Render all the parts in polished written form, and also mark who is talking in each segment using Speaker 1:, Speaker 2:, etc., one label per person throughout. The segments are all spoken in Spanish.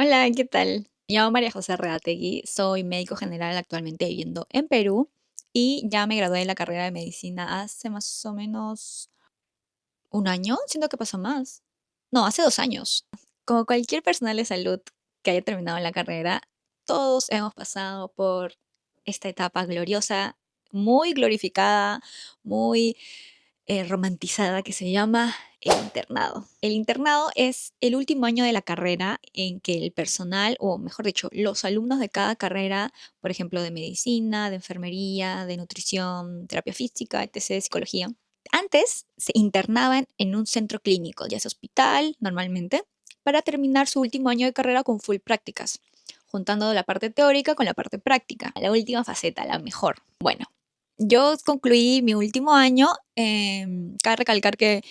Speaker 1: Hola, ¿qué tal? Me llamo María José Reategui, soy médico general actualmente viviendo en Perú y ya me gradué de la carrera de medicina hace más o menos un año, siento que pasó más. No, hace 2 años. Como cualquier personal de salud que haya terminado la carrera, todos hemos pasado por esta etapa gloriosa, muy glorificada, muy romantizada que se llama el internado. El internado es el último año de la carrera en que el personal, o mejor dicho, los alumnos de cada carrera, por ejemplo, de medicina, de enfermería, de nutrición, terapia física, etc., psicología, antes se internaban en un centro clínico, ya sea hospital normalmente, para terminar su último año de carrera con full prácticas, juntando la parte teórica con la parte práctica, la última faceta, la mejor. Bueno, yo concluí mi último año. Cabe recalcar que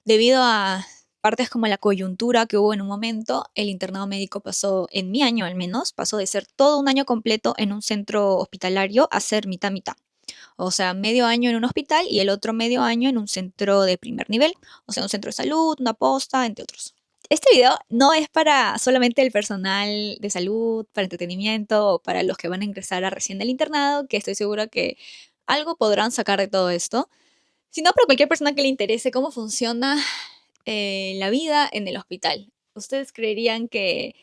Speaker 1: debido a partes como la coyuntura que hubo en un momento, el internado médico pasó, en mi año al menos, pasó de ser todo un año completo en un centro hospitalario a ser mitad mitad. O sea, medio año en un hospital y el otro medio año en un centro de primer nivel, o sea, un centro de salud, una posta, entre otros. Este video no es para solamente el personal de salud, para entretenimiento o para los que van a ingresar a recién del internado, que estoy segura que algo podrán sacar de todo esto, sino para cualquier persona que le interese cómo funciona la vida en el hospital. Ustedes creerían que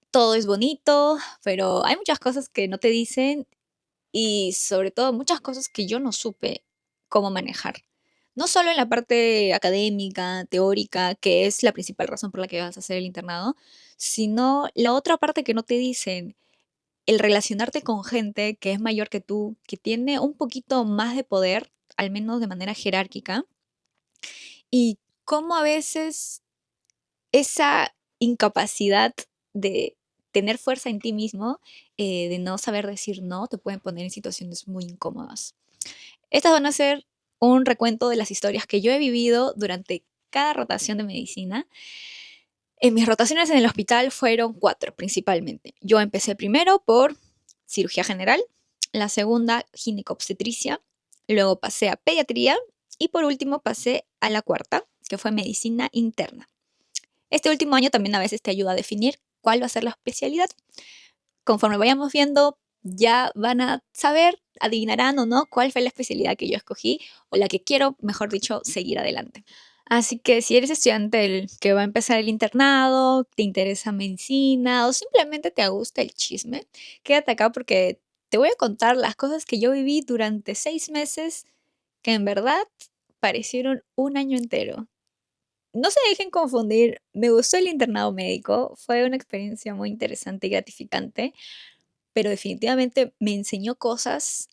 Speaker 1: todo es bonito, pero hay muchas cosas que no te dicen y sobre todo muchas cosas que yo no supe cómo manejar. No solo en la parte académica, teórica, que es la principal razón por la que vas a hacer el internado, sino la otra parte que no te dicen, el relacionarte con gente que es mayor que tú, que tiene un poquito más de poder, al menos de manera jerárquica, y cómo a veces esa incapacidad de tener fuerza en ti mismo, de no saber decir no, te pueden poner en situaciones muy incómodas. Estas van a ser un recuento de las historias que yo he vivido durante cada rotación de medicina. En mis rotaciones en el hospital fueron 4 principalmente. Yo empecé primero por cirugía general, la segunda ginecobstetricia, luego pasé a pediatría y por último pasé a la cuarta, que fue medicina interna. Este último año también a veces te ayuda a definir cuál va a ser la especialidad. Conforme vayamos viendo, ya van a saber, adivinarán o no cuál fue la especialidad que yo escogí o la que quiero, mejor dicho, seguir adelante. Así que si eres estudiante que va a empezar el internado, te interesa medicina o simplemente te gusta el chisme, quédate acá porque te voy a contar las cosas que yo viví durante 6 meses que en verdad parecieron un año entero. No se dejen confundir, me gustó el internado médico, fue una experiencia muy interesante y gratificante, pero definitivamente me enseñó cosas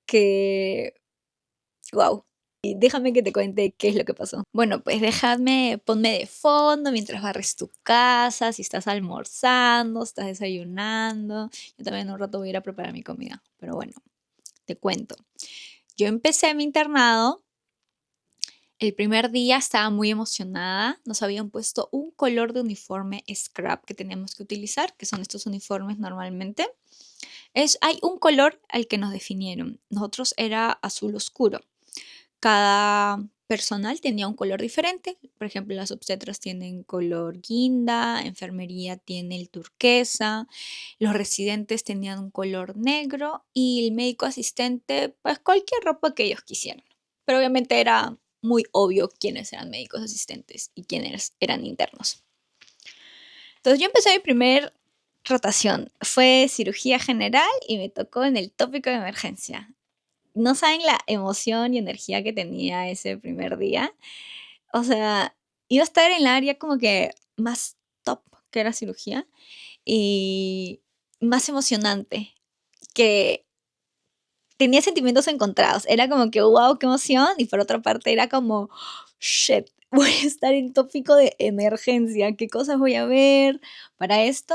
Speaker 1: que, wow. Y déjame que te cuente qué es lo que pasó. Bueno, pues ponme de fondo mientras barres tu casa, si estás almorzando, estás desayunando. Yo también en un rato voy a ir a preparar mi comida, pero bueno, te cuento. Yo empecé mi internado. El primer día estaba muy emocionada. Nos habían puesto un color de uniforme scrap que teníamos que utilizar, que son estos uniformes normalmente. Hay un color al que nos definieron. Nosotros era azul oscuro. Cada personal tenía un color diferente. Por ejemplo, las obstetras tienen color guinda, enfermería tiene el turquesa, los residentes tenían un color negro y el médico asistente, pues cualquier ropa que ellos quisieran. Pero obviamente era muy obvio quiénes eran médicos asistentes y quiénes eran internos. Entonces yo empecé mi primer rotación. Fue cirugía general y me tocó en el tópico de emergencia. No saben la emoción y energía que tenía ese primer día. O sea, iba a estar en el área como que más top, que era cirugía, y más emocionante, que tenía sentimientos encontrados. Era como que, wow, qué emoción, y por otra parte era como, shit, voy a estar en tópico de emergencia, ¿qué cosas voy a ver para esto?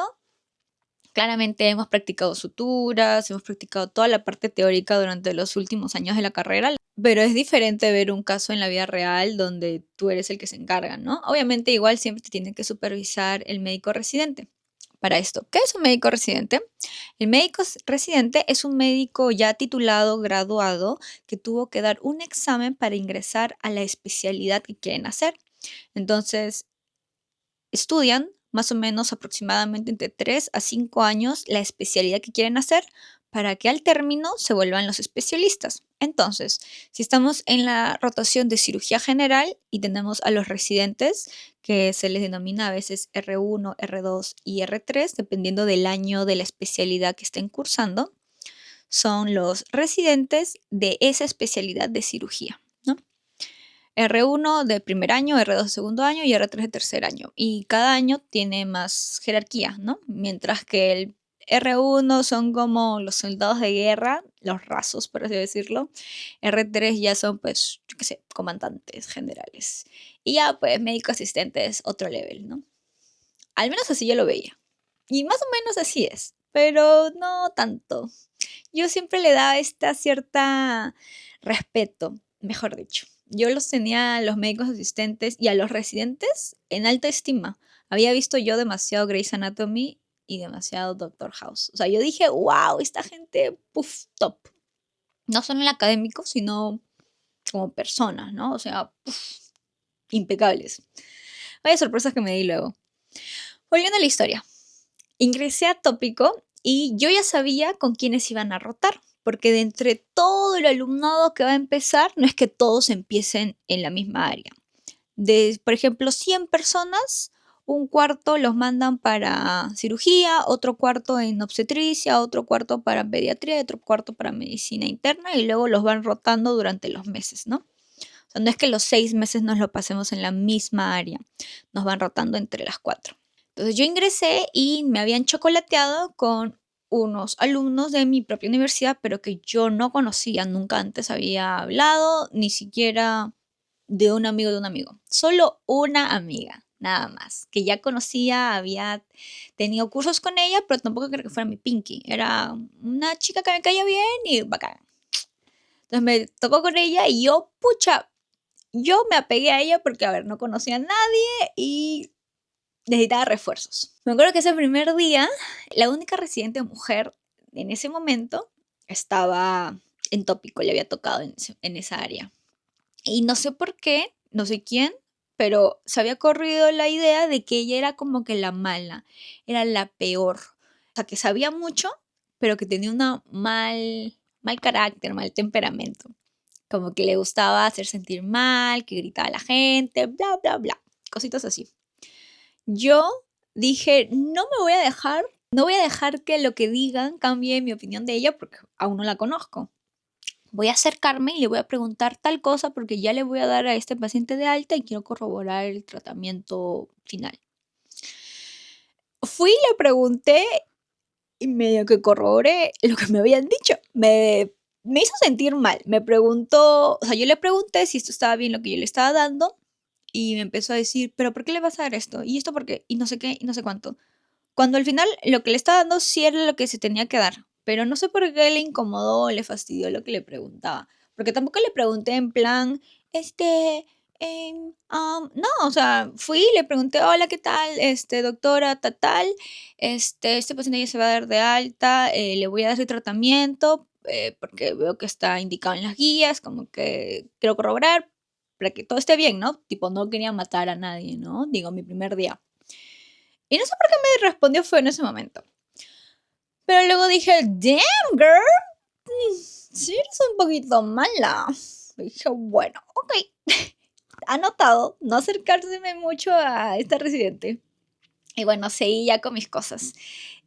Speaker 1: Claramente hemos practicado suturas, hemos practicado toda la parte teórica durante los últimos años de la carrera, pero es diferente ver un caso en la vida real donde tú eres el que se encarga, ¿no? Obviamente igual siempre te tiene que supervisar el médico residente. Para esto, ¿qué es un médico residente? El médico residente es un médico ya titulado, graduado, que tuvo que dar un examen para ingresar a la especialidad que quieren hacer. Entonces, estudian más o menos aproximadamente entre 3 a 5 años la especialidad que quieren hacer para que al término se vuelvan los especialistas. Entonces, si estamos en la rotación de cirugía general y tenemos a los residentes, que se les denomina a veces R1, R2 y R3, dependiendo del año de la especialidad que estén cursando, son los residentes de esa especialidad de cirugía, ¿no? R1 de primer año, R2 de segundo año y R3 de tercer año. Y cada año tiene más jerarquía, ¿no? Mientras que el R1 son como los soldados de guerra, los rasos, por así decirlo. R3 ya son, pues, yo qué sé, comandantes generales. Y ya, pues, médico asistente es otro level, ¿no? Al menos así yo lo veía. Y más o menos así es, pero no tanto. Yo siempre le daba esta cierta respeto, mejor dicho. Yo los tenía a los médicos asistentes y a los residentes en alta estima. Había visto yo demasiado Grey's Anatomy y demasiado Doctor House. O sea, yo dije, wow, esta gente, puff, top. No solo en el académico, sino como personas, ¿no? O sea, puff, impecables. Vaya sorpresas que me di luego. Volviendo a la historia. Ingresé a tópico y yo ya sabía con quiénes iban a rotar, porque de entre todo el alumnado que va a empezar, no es que todos empiecen en la misma área. De, por ejemplo, 100 personas, un cuarto los mandan para cirugía, otro cuarto en obstetricia, otro cuarto para pediatría, otro cuarto para medicina interna y luego los van rotando durante los meses, ¿no? O sea, no es que los 6 meses nos lo pasemos en la misma área, nos van rotando entre las 4. Entonces yo ingresé y me habían chocolateado con unos alumnos de mi propia universidad, pero que yo no conocía, nunca antes había hablado, ni siquiera de un amigo de un amigo. Solo una amiga, nada más, que ya conocía, había tenido cursos con ella, pero tampoco creo que fuera mi pinky. Era una chica que me caía bien y bacán. Entonces me tocó con ella y yo, pucha, yo me apegué a ella porque, a ver, no conocía a nadie y necesitaba refuerzos. Me acuerdo que ese primer día, la única residente mujer en ese momento estaba en tópico, le había tocado en esa área. Y no sé por qué, no sé quién, pero se había corrido la idea de que ella era como que la mala, era la peor. O sea, que sabía mucho, pero que tenía un mal carácter, mal temperamento. Como que le gustaba hacer sentir mal, que gritaba a la gente, bla, bla, bla. Cositas así. Yo dije, no voy a dejar que lo que digan cambie mi opinión de ella porque aún no la conozco. Voy a acercarme y le voy a preguntar tal cosa porque ya le voy a dar a este paciente de alta y quiero corroborar el tratamiento final. Fui y le pregunté y medio que corroboré lo que me habían dicho. Me hizo sentir mal. Me preguntó, o sea, yo le pregunté si esto estaba bien lo que yo le estaba dando y me empezó a decir, pero ¿por qué le vas a dar esto? ¿Y esto por qué? Y no sé qué, y no sé cuánto. Cuando al final lo que le estaba dando sí era lo que se tenía que dar, pero no sé por qué le incomodó o le fastidió lo que le preguntaba. Porque tampoco le pregunté en plan, no, o sea, fui y le pregunté, hola, ¿qué tal? Doctora, tal, este paciente ya se va a dar de alta, le voy a dar su tratamiento, porque veo que está indicado en las guías, como que quiero corroborar para que todo esté bien, ¿no? Tipo, no quería matar a nadie, ¿no? Digo, mi primer día. Y no sé por qué me respondió fue en ese momento. Pero luego dije, damn girl, sí eres un poquito mala. Y dije, bueno, ok. Anotado, no acercárseme mucho a esta residente. Y bueno, seguí ya con mis cosas.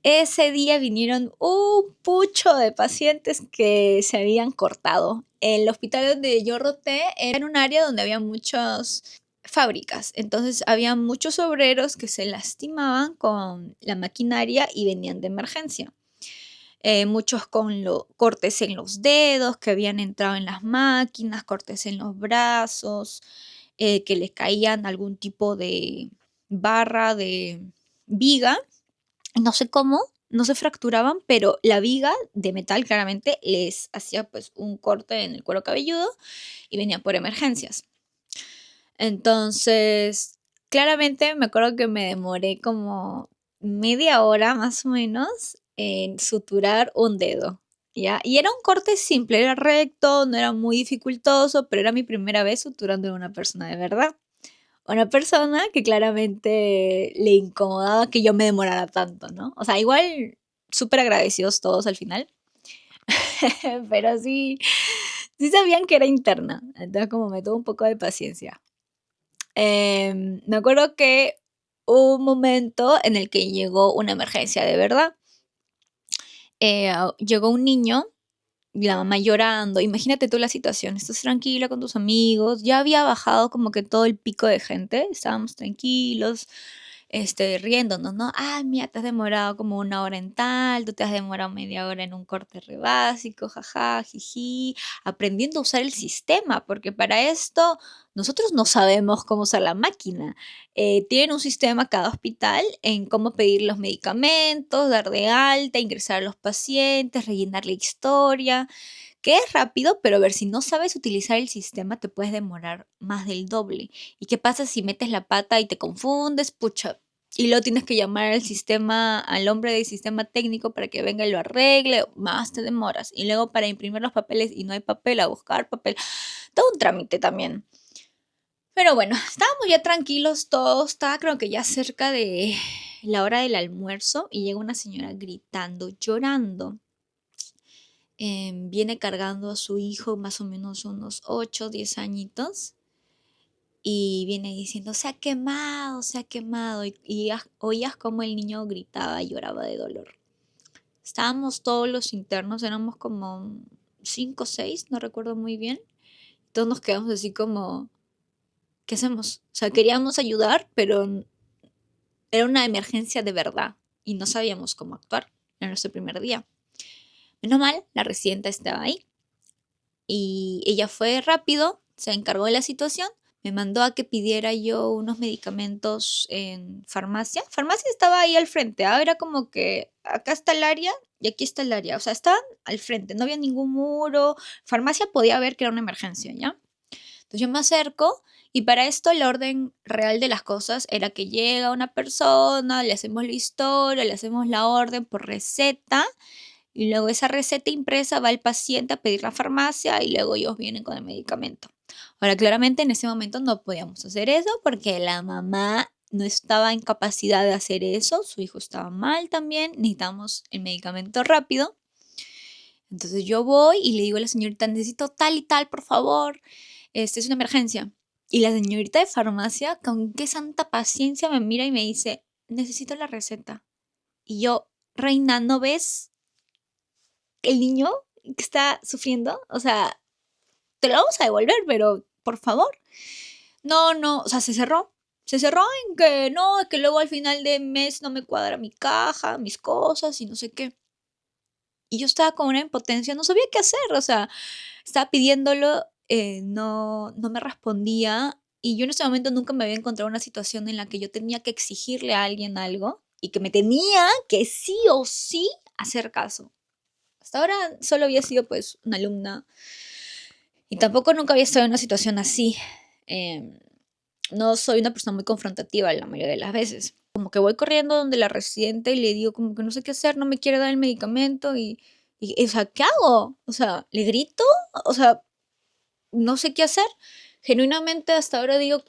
Speaker 1: Ese día vinieron un pucho de pacientes que se habían cortado. El hospital donde yo roté era en un área donde había muchas fábricas. Entonces había muchos obreros que se lastimaban con la maquinaria y venían de emergencia. Muchos con cortes en los dedos que habían entrado en las máquinas, cortes en los brazos, que les caían algún tipo de barra de viga, no sé cómo, no se fracturaban, pero la viga de metal claramente les hacía pues un corte en el cuero cabelludo y venían por emergencias. Entonces, claramente me acuerdo que me demoré como media hora más o menos en suturar un dedo, ¿ya? Y era un corte simple, era recto, no era muy dificultoso, pero era mi primera vez suturando a una persona de verdad. una persona que claramente le incomodaba que yo me demorara tanto, ¿no? O sea, igual súper agradecidos todos al final, pero sí sabían que era interna, entonces como me tuvo un poco de paciencia. Me acuerdo que hubo un momento en el que llegó una emergencia de verdad. Llegó un niño, la mamá llorando. Imagínate tú la situación, estás tranquila con tus amigos, ya había bajado como que todo el pico de gente, estábamos tranquilos, riéndonos, ¿no? Ay, mira, te has demorado como una hora en tal, tú te has demorado media hora en un corte re básico, jaja, jiji, aprendiendo a usar el sistema, porque para esto nosotros no sabemos cómo usar la máquina. Tienen un sistema cada hospital en cómo pedir los medicamentos, dar de alta, ingresar a los pacientes, rellenar la historia, que es rápido, pero a ver, si no sabes utilizar el sistema te puedes demorar más del doble. ¿Y qué pasa si metes la pata y te confundes? Pucha. Y luego tienes que llamar al sistema, al hombre del sistema técnico para que venga y lo arregle, más te demoras. Y luego para imprimir los papeles y no hay papel, a buscar papel. Todo un trámite también. Pero bueno, estábamos ya tranquilos todos, estaba creo que ya cerca de la hora del almuerzo y llega una señora gritando, llorando. Viene cargando a su hijo más o menos unos 8 10 añitos y viene diciendo, se ha quemado y oías como el niño gritaba y lloraba de dolor. Estábamos todos los internos, éramos como 5 o 6, no recuerdo muy bien. Todos nos quedamos así como, ¿qué hacemos? O sea, queríamos ayudar, pero era una emergencia de verdad y no sabíamos cómo actuar. Era nuestro primer día. Menos mal, la residenta estaba ahí y ella fue rápido, se encargó de la situación, me mandó a que pidiera yo unos medicamentos en farmacia. Farmacia estaba ahí al frente, era como que acá está el área y aquí está el área, o sea, estaban al frente, no había ningún muro. Farmacia podía ver que era una emergencia, ¿ya? Entonces yo me acerco y para esto el orden real de las cosas era que llega una persona, le hacemos la historia, le hacemos la orden por receta y luego esa receta impresa va al paciente a pedir la farmacia y luego ellos vienen con el medicamento. Ahora, claramente en ese momento no podíamos hacer eso porque la mamá no estaba en capacidad de hacer eso, su hijo estaba mal también, necesitamos el medicamento rápido. Entonces yo voy y le digo a la señorita, necesito tal y tal, por favor, es una emergencia. Y la señorita de farmacia, con qué santa paciencia me mira y me dice, necesito la receta. Y yo, reina, ¿no ves el niño que está sufriendo? O sea, te lo vamos a devolver, pero por favor. No, no, o sea, se cerró. Se cerró en que no, que luego al final de mes no me cuadra mi caja, mis cosas y no sé qué. Y yo estaba con una impotencia, no sabía qué hacer, o sea, estaba pidiéndolo, no me respondía. Y yo en ese momento nunca me había encontrado en una situación en la que yo tenía que exigirle a alguien algo y que me tenía que sí o sí hacer caso. Hasta ahora solo había sido pues una alumna y tampoco nunca había estado en una situación así. Em, no soy una persona muy confrontativa la mayoría de las veces. Como que voy corriendo donde la residente y le digo como que no sé qué hacer, no me quiere dar el medicamento o sea, ¿qué hago? O sea, ¿le grito? O sea, no sé qué hacer. Genuinamente hasta ahora digo,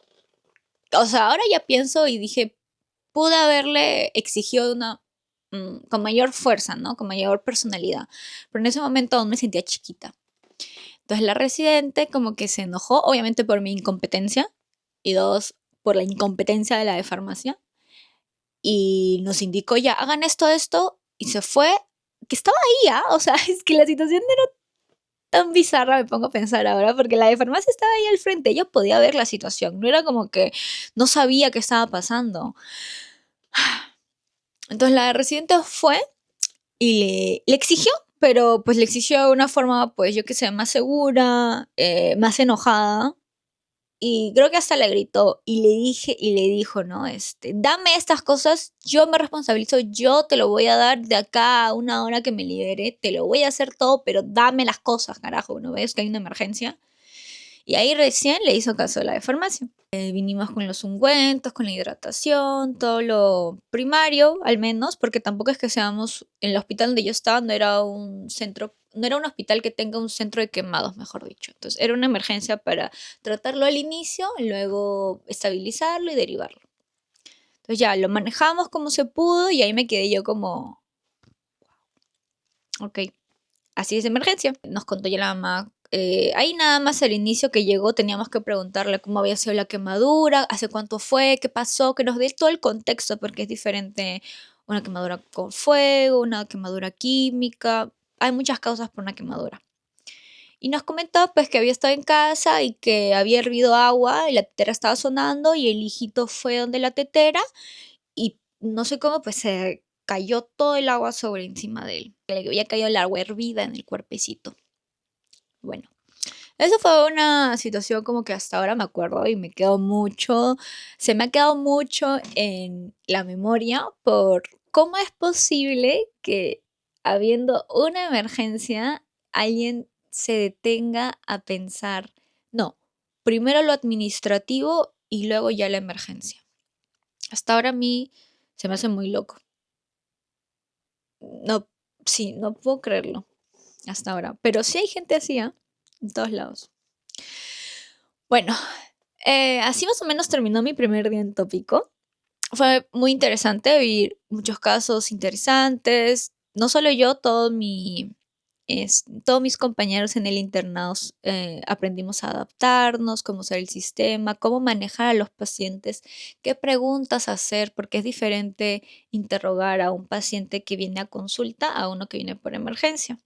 Speaker 1: o sea, ahora ya pienso y dije, pude haberle exigido con mayor fuerza, ¿no? Con mayor personalidad. Pero en ese momento aún me sentía chiquita. Entonces la residente como que se enojó, obviamente por mi incompetencia y dos, por la incompetencia de la de farmacia. Y nos indicó ya, hagan esto, y se fue, que estaba ahí, ¿ah? O sea, es que la situación era tan bizarra, me pongo a pensar ahora, porque la de farmacia estaba ahí al frente, ella podía ver la situación, no era como que no sabía qué estaba pasando. Entonces la residente fue y le exigió, pero pues le exigió de una forma, pues yo que sé, más segura, más enojada. Y creo que hasta le gritó y le dije y le dijo, ¿no? Dame estas cosas, yo me responsabilizo, yo te lo voy a dar de acá a una hora que me libere, te lo voy a hacer todo, pero dame las cosas, carajo, ¿no ves que hay una emergencia? Y ahí recién le hizo caso a la de farmacia. Vinimos con los ungüentos, con la hidratación, todo lo primario, al menos, porque tampoco es que seamos, en el hospital donde yo estaba, no era un centro, no era un hospital que tenga un centro de quemados, mejor dicho. Entonces, era una emergencia para tratarlo al inicio, luego estabilizarlo y derivarlo. Entonces ya lo manejamos como se pudo y ahí me quedé yo como, ok, así es emergencia. Nos contó ya la mamá. Ahí nada más al inicio que llegó teníamos que preguntarle cómo había sido la quemadura, hace cuánto fue, qué pasó, que nos dé todo el contexto porque es diferente una quemadura con fuego, una quemadura química. Hay muchas causas por una quemadura. Y nos comentó pues que había estado en casa y que había hervido agua y la tetera estaba sonando y el hijito fue donde la tetera y no sé cómo pues se cayó todo el agua sobre encima de él. Le había caído el agua hervida en el cuerpecito. Bueno, eso fue una situación como que hasta ahora me acuerdo y me quedó mucho, se me ha quedado mucho en la memoria por cómo es posible que habiendo una emergencia alguien se detenga a pensar, no, primero lo administrativo y luego ya la emergencia. Hasta ahora a mí se me hace muy loco. No, sí, no puedo creerlo hasta ahora. Pero sí hay gente así, ¿ah? En todos lados. Bueno, así más o menos terminó mi primer día en tópico. Fue muy interesante vivir muchos casos interesantes. No solo yo, todos mis compañeros en el internado aprendimos a adaptarnos, cómo usar el sistema, cómo manejar a los pacientes, qué preguntas hacer, porque es diferente interrogar a un paciente que viene a consulta a uno que viene por emergencia.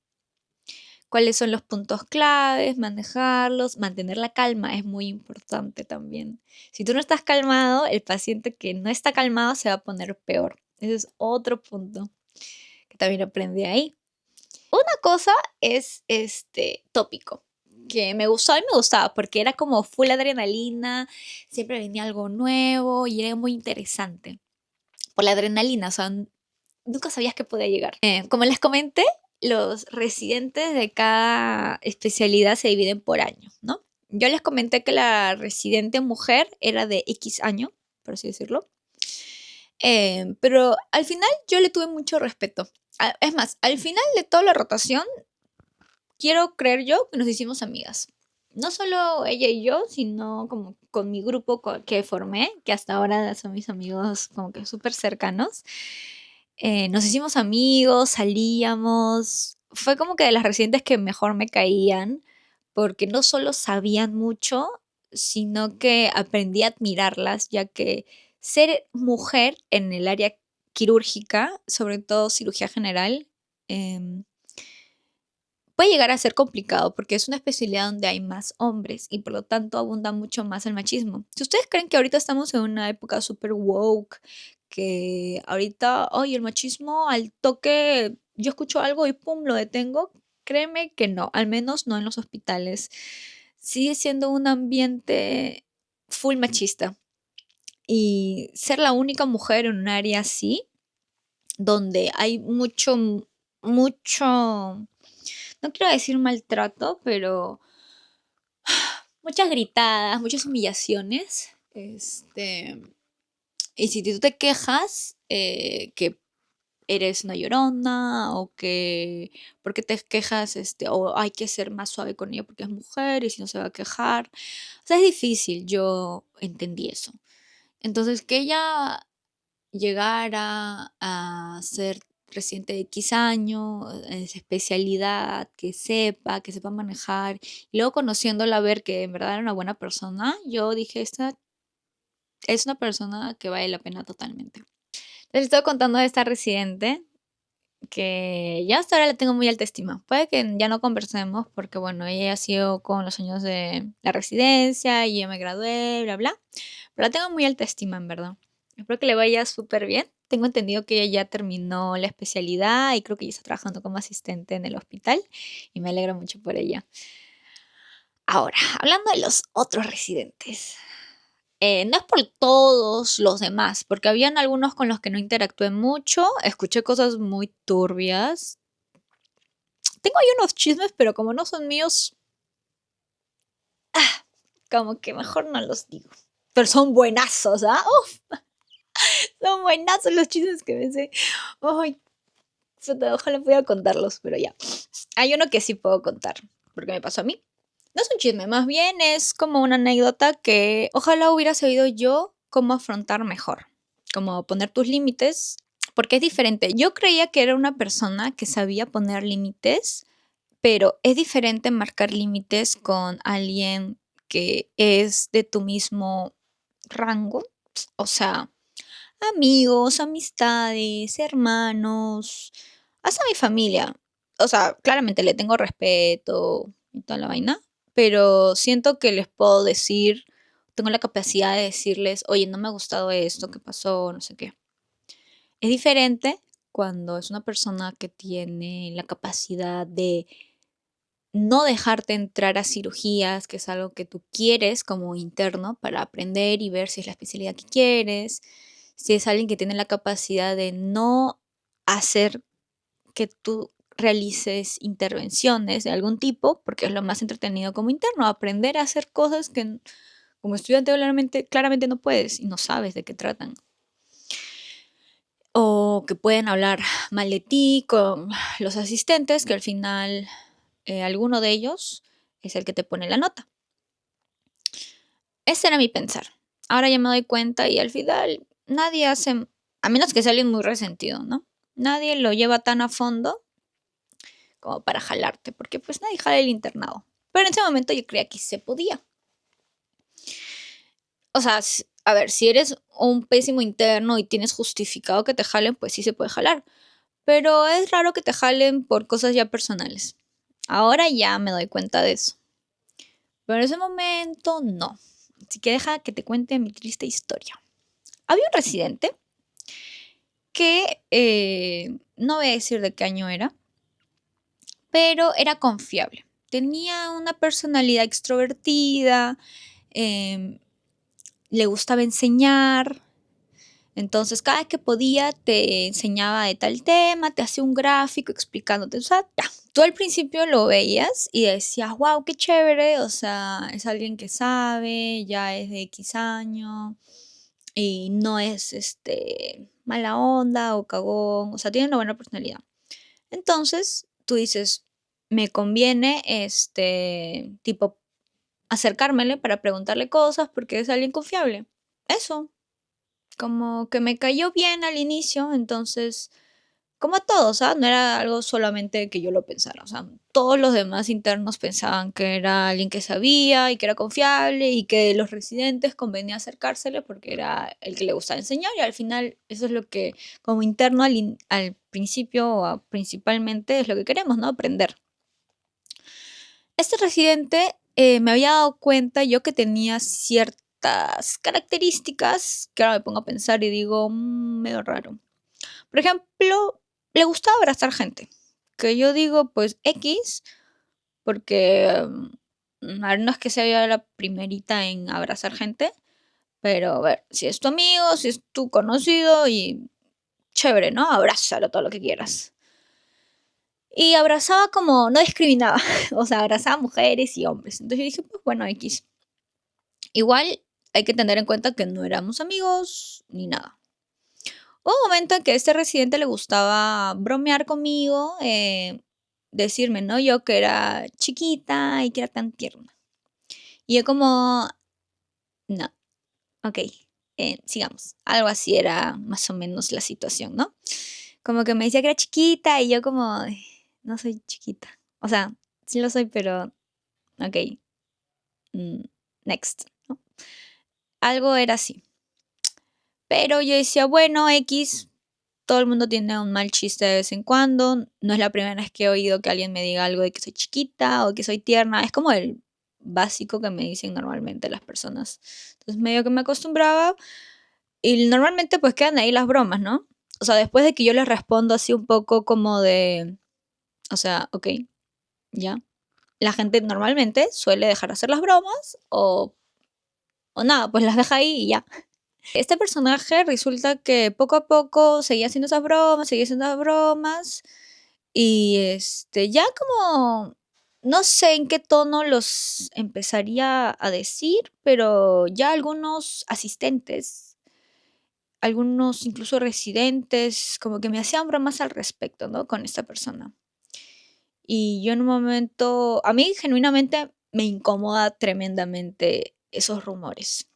Speaker 1: Cuáles son los puntos claves, manejarlos, mantener la calma es muy importante también. Si tú no estás calmado, el paciente que no está calmado se va a poner peor. Ese es otro punto que también aprendí ahí. Una cosa es este tópico, que me gustó y me gustaba porque era como full adrenalina, siempre venía algo nuevo y era muy interesante. Por la adrenalina, o sea, nunca sabías que podía llegar. Como les comenté, los residentes de cada especialidad se dividen por año, ¿no? Yo les comenté que la residente mujer era de X año, por así decirlo. Pero al final yo le tuve mucho respeto. Es más, al final de toda la rotación, quiero creer yo que nos hicimos amigas. No solo ella y yo, sino como con mi grupo que formé, que hasta ahora son mis amigos como que súper cercanos. Nos hicimos amigos, salíamos. Fue como que de las residentes que mejor me caían, porque no solo sabían mucho, sino que aprendí a admirarlas, ya que ser mujer en el área quirúrgica, sobre todo cirugía general, em, puede llegar a ser complicado porque es una especialidad donde hay más hombres y por lo tanto abunda mucho más el machismo. Si ustedes creen que ahorita estamos en una época súper woke, que ahorita, oye, el machismo al toque, yo escucho algo y pum, lo detengo, créeme que no, al menos no en los hospitales. Sigue siendo un ambiente full machista y ser la única mujer en un área así, donde hay mucho, no quiero decir maltrato, pero muchas gritadas, muchas humillaciones. Y si tú te quejas que eres una llorona o que porque te quejas o hay que ser más suave con ella porque es mujer y si no se va a quejar. O sea, es difícil, yo entendí eso. Entonces, que ella llegara a ser residente de X año, esa especialidad, que sepa manejar, y luego conociéndola, ver que en verdad era una buena persona, yo dije, esta es una persona que vale la pena totalmente. Les estoy contando de esta residente que ya hasta ahora le tengo muy alta estima. Puede que ya no conversemos porque, bueno, ella ha sido con los años de la residencia y yo me gradué, bla, bla. Pero la tengo muy alta estima, en verdad. Espero que le vaya súper bien. Tengo entendido que ella ya terminó la especialidad y creo que ya está trabajando como asistente en el hospital y me alegro mucho por ella. Ahora, hablando de los otros residentes. No es por todos los demás, porque habían algunos con los que no interactué mucho, escuché cosas muy turbias. Tengo ahí unos chismes, pero como no son míos, como que mejor no los digo. Pero son buenazos, ¿ah? Uf, son buenazos los chistes que me sé. Ay, puta, ojalá pudiera contarlos, pero ya. Hay uno que sí puedo contar, porque me pasó a mí. No es un chisme, más bien es como una anécdota que ojalá hubiera sabido yo cómo afrontar mejor, como poner tus límites, porque es diferente. Yo creía que era una persona que sabía poner límites, pero es diferente marcar límites con alguien que es de tu mismo rango, o sea, amigos, amistades, hermanos, hasta mi familia. O sea, claramente le tengo respeto y toda la vaina, pero siento que les puedo decir, tengo la capacidad de decirles, oye, no me ha gustado esto, ¿qué pasó? No sé qué. Es diferente cuando es una persona que tiene la capacidad de no dejarte entrar a cirugías, que es algo que tú quieres como interno para aprender y ver si es la especialidad que quieres, si es alguien que tiene la capacidad de no hacer que tú realices intervenciones de algún tipo, porque es lo más entretenido como interno, aprender a hacer cosas que como estudiante claramente no puedes y no sabes de qué tratan. O que pueden hablar mal de ti con los asistentes, que al final alguno de ellos es el que te pone la nota. Ese era mi pensar. Ahora ya me doy cuenta y al final nadie hace, a menos que sea alguien muy resentido, ¿no? Nadie lo lleva tan a fondo como para jalarte, porque pues nadie jala el internado. Pero en ese momento yo creía que se podía. O sea, a ver, si eres un pésimo interno y tienes justificado que te jalen, pues sí se puede jalar. Pero es raro que te jalen por cosas ya personales. Ahora ya me doy cuenta de eso. Pero en ese momento no. Así que deja que te cuente mi triste historia. Había un residente que no voy a decir de qué año era, pero era confiable. Tenía una personalidad extrovertida, em, le gustaba enseñar, entonces cada vez que podía te enseñaba de tal tema, te hacía un gráfico explicándote, o sea, ya. Tú al principio lo veías y decías, wow, qué chévere, o sea, es alguien que sabe, ya es de X año y no es mala onda o cagón, o sea, tiene una buena personalidad. Entonces, tú dices, me conviene tipo acercármele para preguntarle cosas porque es alguien confiable. Eso, como que me cayó bien al inicio, entonces, como a todos, ¿ah? No era algo solamente que yo lo pensara, o sea, todos los demás internos pensaban que era alguien que sabía y que era confiable y que los residentes convenía acercársele porque era el que le gustaba enseñar y al final eso es lo que como interno al principio o principalmente es lo que queremos, ¿no? Aprender. Este residente me había dado cuenta yo que tenía ciertas características que ahora me pongo a pensar y digo, medio raro. Por ejemplo, le gustaba abrazar gente. Que yo digo, pues X, porque a ver, no es que sea la primerita en abrazar gente, pero a ver, si es tu amigo, si es tu conocido y chévere, ¿no? Abrázalo todo lo que quieras. Y abrazaba como, no discriminaba, o sea, abrazaba mujeres y hombres. Entonces yo dije, pues bueno, X. Igual hay que tener en cuenta que no éramos amigos ni nada. Hubo un momento en que a este residente le gustaba bromear conmigo, decirme, ¿no? Yo que era chiquita y que era tan tierna. Y yo como, no, ok, sigamos. Algo así era más o menos la situación, ¿no? Como que me decía que era chiquita y yo como, "Ay, no soy chiquita. O sea, sí lo soy, pero, ok, mm, next, ¿no? Algo era así. Pero yo decía, bueno, X, todo el mundo tiene un mal chiste de vez en cuando. No es la primera vez que he oído que alguien me diga algo de que soy chiquita o que soy tierna. Es como el básico que me dicen normalmente las personas. Entonces medio que me acostumbraba y normalmente pues quedan ahí las bromas, ¿no? O sea, después de que yo les respondo así un poco como de, o sea, ok, ya. La gente normalmente suele dejar de hacer las bromas o nada, pues las deja ahí y ya. Este personaje resulta que poco a poco seguía haciendo esas bromas y ya como no sé en qué tono los empezaría a decir, pero ya algunos asistentes, algunos incluso residentes, como que me hacían bromas al respecto, ¿no? Con esta persona. Y yo en un momento, a mí genuinamente me incomoda tremendamente esos rumores.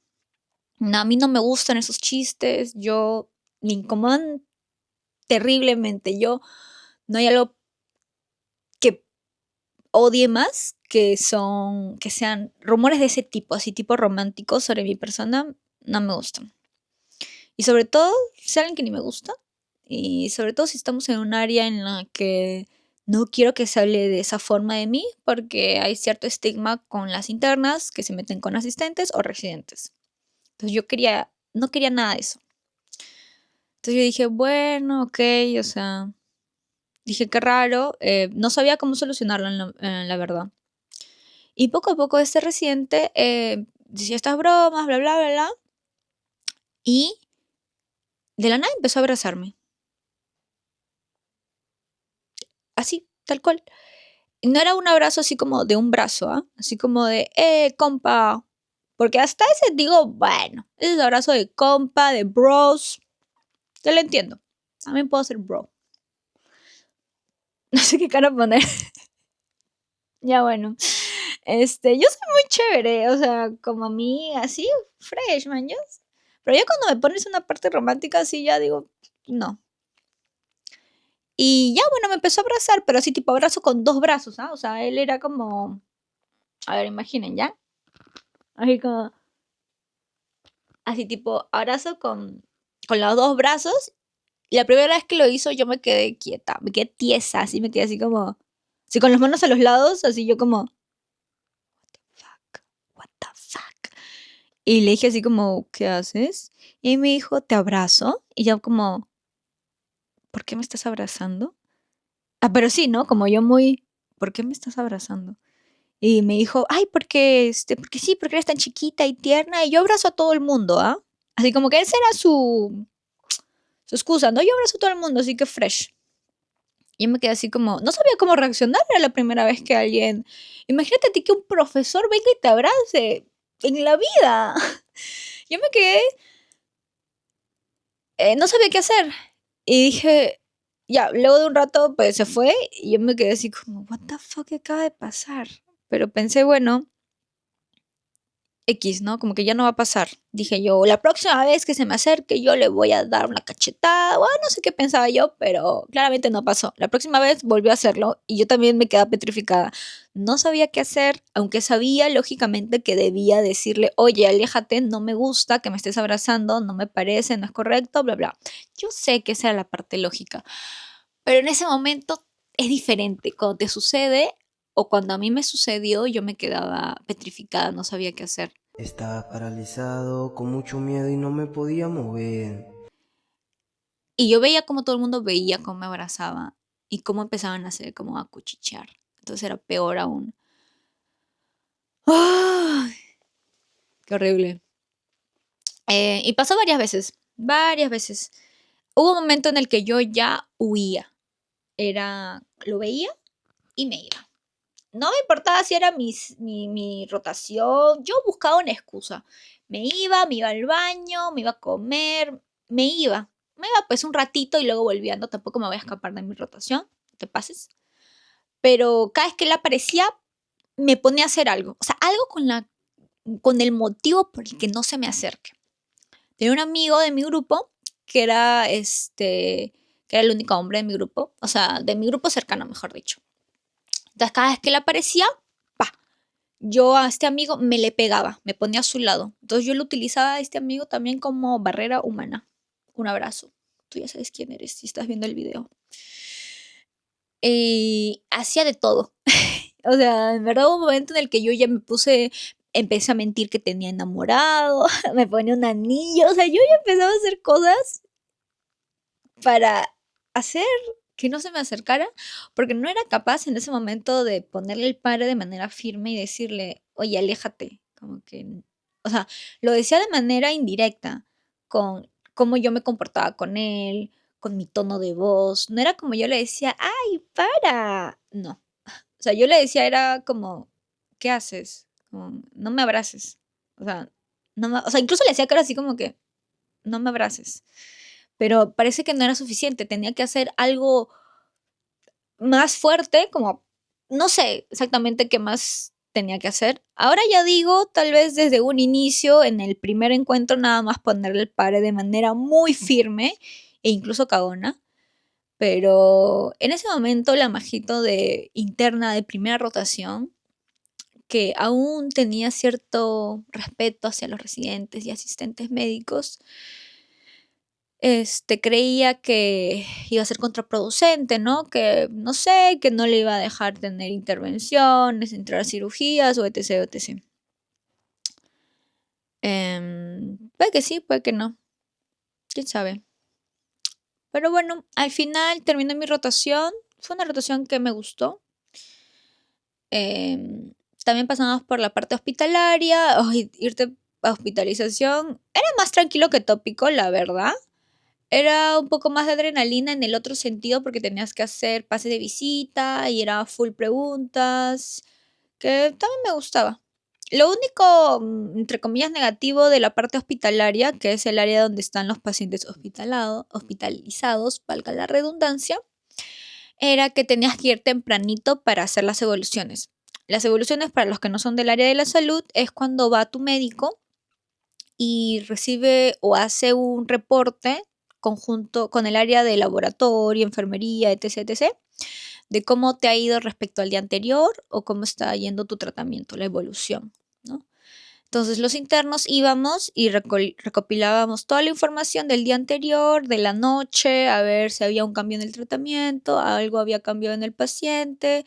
Speaker 1: No, a mí no me gustan esos chistes, yo me incomodan terriblemente. Yo no hay algo que odie más que sean rumores de ese tipo, así tipo románticos sobre mi persona, no me gustan. Y sobre todo, si alguien que ni me gusta, y sobre todo si estamos en un área en la que no quiero que se hable de esa forma de mí, porque hay cierto estigma con las internas que se meten con asistentes o residentes. Entonces no quería nada de eso. Entonces yo dije, bueno, ok, o sea, dije qué raro, no sabía cómo solucionarlo en la verdad. Y poco a poco este residente decía estas bromas, bla, bla, bla, bla, y de la nada empezó a abrazarme, así, tal cual. No era un abrazo así como de un brazo, ¿ah? Así como de, compa. Porque hasta ese digo, bueno, ese es abrazo de compa, de bros. Yo lo entiendo. También puedo ser bro. No sé qué cara poner. Ya bueno. Yo soy muy chévere, o sea, como a mí, así, fresh, man. Pero ya cuando me pones una parte romántica así, ya digo, no. Y ya, bueno, me empezó a abrazar, pero así tipo abrazo con dos brazos, ¿ah? O sea, él era como, a ver, imaginen, ¿ya? Así como, así tipo abrazo con los dos brazos. Y la primera vez que lo hizo yo me quedé quieta, me quedé tiesa, así me quedé así como, así con las manos a los lados, así yo como, fuck, what the fuck. Y le dije así como, ¿qué haces? Y me dijo, te abrazo. Y yo como, ¿por qué me estás abrazando? Ah, pero sí, ¿no? Como yo muy, ¿por qué me estás abrazando? Y me dijo, ay, porque sí, porque eres tan chiquita y tierna. Y yo abrazo a todo el mundo, ¿ah? Así como que esa era su excusa, ¿no? Yo abrazo a todo el mundo, así que fresh. Y yo me quedé así como, no sabía cómo reaccionar, era la primera vez que alguien, imagínate a ti que un profesor venga y te abrace en la vida. Yo me quedé, no sabía qué hacer. Y dije, ya, luego de un rato, pues se fue y yo me quedé así como, what the fuck, ¿qué acaba de pasar? Pero pensé, bueno, X, ¿no? Como que ya no va a pasar. Dije yo, la próxima vez que se me acerque, yo le voy a dar una cachetada. Bueno, no sé qué pensaba yo, pero claramente no pasó. La próxima vez volvió a hacerlo y yo también me quedé petrificada. No sabía qué hacer, aunque sabía lógicamente que debía decirle, oye, aléjate, no me gusta que me estés abrazando, no me parece, no es correcto, bla, bla. Yo sé que esa era la parte lógica, pero en ese momento es diferente. Cuando te sucede o cuando a mí me sucedió, yo me quedaba petrificada, no sabía qué hacer.
Speaker 2: Estaba paralizado, con mucho miedo y no me podía mover.
Speaker 1: Y yo veía como todo el mundo veía cómo me abrazaba y cómo empezaban a hacer como a cuchichear. Entonces era peor aún. ¡Ay! Qué horrible. Y pasó varias veces, varias veces. Hubo un momento en el que yo ya huía. Lo veía y me iba. No me importaba si era mi rotación, yo buscaba una excusa. Me iba al baño, me iba a comer, me iba. Me iba pues un ratito y luego volvía, no, tampoco me voy a escapar de mi rotación, no te pases. Pero cada vez que él aparecía, me ponía a hacer algo. O sea, algo con el motivo por el que no se me acerque. Tenía un amigo de mi grupo que era el único hombre de mi grupo, o sea, de mi grupo cercano, mejor dicho. Entonces, cada vez que él aparecía, pa, yo a este amigo me le pegaba, me ponía a su lado. Entonces yo lo utilizaba a este amigo también como barrera humana. Un abrazo. Tú ya sabes quién eres si estás viendo el video. Y hacía de todo. O sea, en verdad hubo un momento en el que yo ya empecé a mentir que tenía enamorado, me ponía un anillo, o sea, yo ya empezaba a hacer cosas para hacer que no se me acercara, porque no era capaz en ese momento de ponerle el pare de manera firme y decirle, oye, aléjate, como que, o sea, lo decía de manera indirecta, con cómo yo me comportaba con él, con mi tono de voz, no era como yo le decía, ay, para, no. O sea, yo le decía, era como, ¿qué haces? Como, no me abraces. O sea, o sea, incluso le decía que era así como que, no me abraces. Pero parece que no era suficiente, tenía que hacer algo más fuerte, como no sé exactamente qué más tenía que hacer. Ahora ya digo, tal vez desde un inicio, en el primer encuentro, nada más ponerle el pare de manera muy firme e incluso cagona. Pero en ese momento la majito de interna de primera rotación, que aún tenía cierto respeto hacia los residentes y asistentes médicos, creía que iba a ser contraproducente, ¿no? Que, no sé, que no le iba a dejar tener intervenciones, entrar a cirugías o etc, etc. Puede que sí, puede que no, quién sabe. Pero bueno, al final terminé mi rotación. Fue una rotación que me gustó. Em, También pasamos por la parte hospitalaria. Ay, irte a hospitalización era más tranquilo que tópico, la verdad. Era un poco más de adrenalina en el otro sentido porque tenías que hacer pase de visita y era full preguntas, que también me gustaba. Lo único, entre comillas, negativo de la parte hospitalaria, que es el área donde están los pacientes hospitalizados, valga la redundancia, era que tenías que ir tempranito para hacer las evoluciones. Las evoluciones, para los que no son del área de la salud, es cuando va tu médico y recibe o hace un reporte conjunto con el área de laboratorio, enfermería, etc, etc, de cómo te ha ido respecto al día anterior o cómo está yendo tu tratamiento, la evolución, ¿no? Entonces los internos íbamos y recopilábamos toda la información del día anterior, de la noche, a ver si había un cambio en el tratamiento, algo había cambiado en el paciente,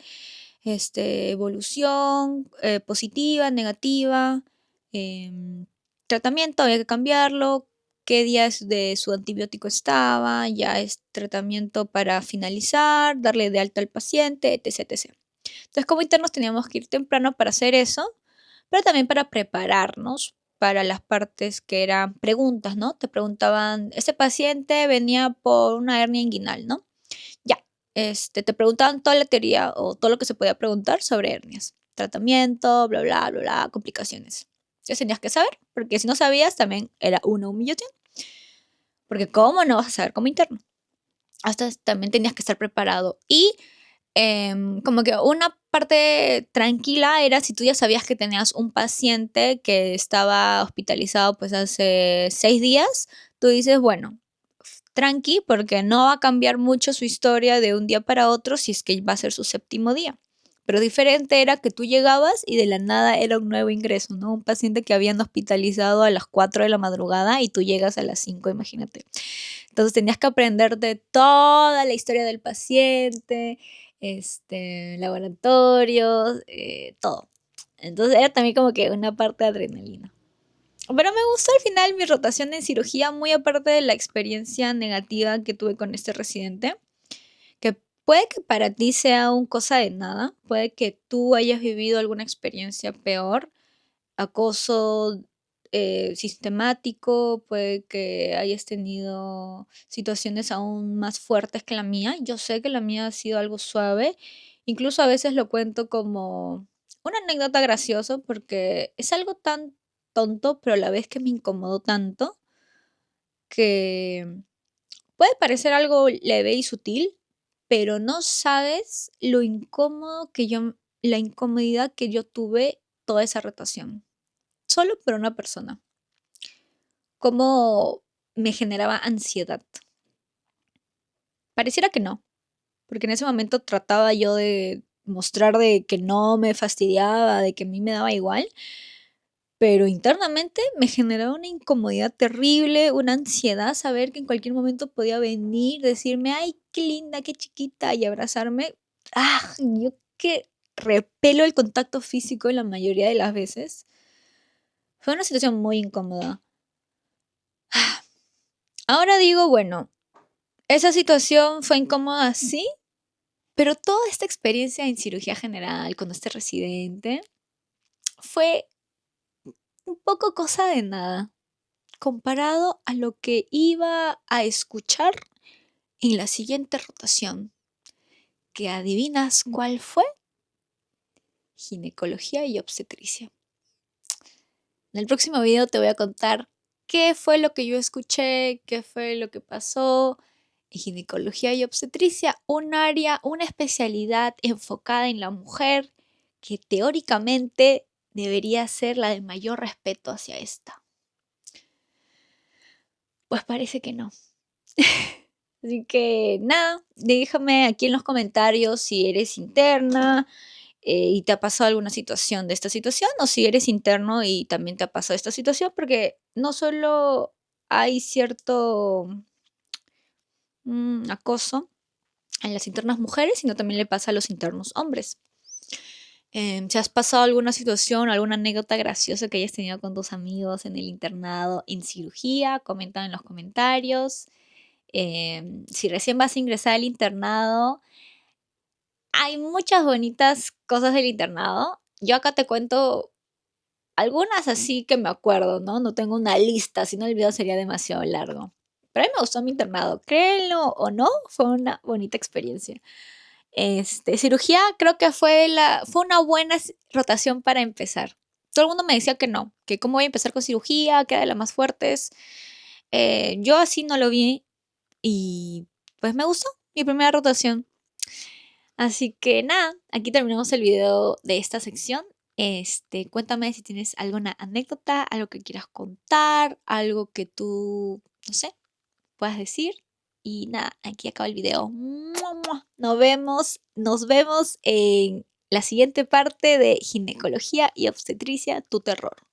Speaker 1: evolución positiva, negativa, em, tratamiento, había que cambiarlo, qué días de su antibiótico estaba, ya es tratamiento para finalizar, darle de alta al paciente, etc, etc. Entonces, como internos teníamos que ir temprano para hacer eso, pero también para prepararnos para las partes que eran preguntas, ¿no? Te preguntaban, ese paciente venía por una hernia inguinal, ¿no? Ya, te preguntaban toda la teoría o todo lo que se podía preguntar sobre hernias. Tratamiento, bla, bla, bla, bla, complicaciones. Ya tenías que saber, porque si no sabías también era una humillación. Porque ¿cómo no vas a saber como interno? Hasta también tenías que estar preparado. Y como que una parte tranquila era si tú ya sabías que tenías un paciente que estaba hospitalizado pues hace 6 días, tú dices, bueno, tranqui, porque no va a cambiar mucho su historia de un día para otro si es que va a ser su séptimo día. Pero diferente era que tú llegabas y de la nada era un nuevo ingreso, ¿no? Un paciente que habían hospitalizado a las 4 de la madrugada y tú llegas a las 5, imagínate. Entonces tenías que aprender de toda la historia del paciente, laboratorios, todo. Entonces era también como que una parte de adrenalina. Pero me gustó al final mi rotación en cirugía, muy aparte de la experiencia negativa que tuve con este residente, que puede que para ti sea un cosa de nada, puede que tú hayas vivido alguna experiencia peor, acoso sistemático, puede que hayas tenido situaciones aún más fuertes que la mía. Yo sé que la mía ha sido algo suave, incluso a veces lo cuento como una anécdota graciosa porque es algo tan tonto, pero a la vez que me incomodó tanto que puede parecer algo leve y sutil, pero no sabes lo incómodo la incomodidad que yo tuve toda esa rotación solo por una persona. Cómo me generaba ansiedad. Pareciera que no, porque en ese momento trataba yo de mostrar de que no me fastidiaba, de que a mí me daba igual, pero internamente me generaba una incomodidad terrible, una ansiedad saber que en cualquier momento podía venir, decirme, ay, qué linda, qué chiquita, y abrazarme. Ah, yo que repelo el contacto físico la mayoría de las veces. Fue una situación muy incómoda. Ahora digo, bueno, esa situación fue incómoda, sí, pero toda esta experiencia en cirugía general con este residente fue un poco cosa de nada comparado a lo que iba a escuchar en la siguiente rotación. ¿Que adivinas cuál fue? ginecología y obstetricia. En el próximo video te voy a contar qué fue lo que yo escuché, qué fue lo que pasó en ginecología y obstetricia, un área, una especialidad enfocada en la mujer que teóricamente debería ser la de mayor respeto hacia esta. Pues parece que no. Así que nada, déjame aquí en los comentarios si eres interna y te ha pasado alguna situación de esta situación, o si eres interno y también te ha pasado esta situación, porque no solo hay cierto acoso en las internas mujeres, sino también le pasa a los internos hombres. Si has pasado alguna situación, alguna anécdota graciosa que hayas tenido con tus amigos en el internado, en cirugía, comenta en los comentarios. Si recién vas a ingresar al internado, hay muchas bonitas cosas del internado. Yo acá te cuento algunas así que me acuerdo, ¿no? No tengo una lista, si no el video sería demasiado largo. Pero a mí me gustó mi internado, créanlo o no, fue una bonita experiencia. Cirugía creo que fue una buena rotación para empezar. Todo el mundo me decía que no, que cómo voy a empezar con cirugía, que era de las más fuertes. Yo así no lo vi y pues me gustó mi primera rotación. Así que nada, aquí terminamos el video de esta sección. Cuéntame si tienes alguna anécdota, algo que quieras contar, algo que tú, no sé, puedas decir. Y nada, aquí acaba el video. ¡Mua, mua! Nos vemos en la siguiente parte de ginecología y obstetricia, tu terror.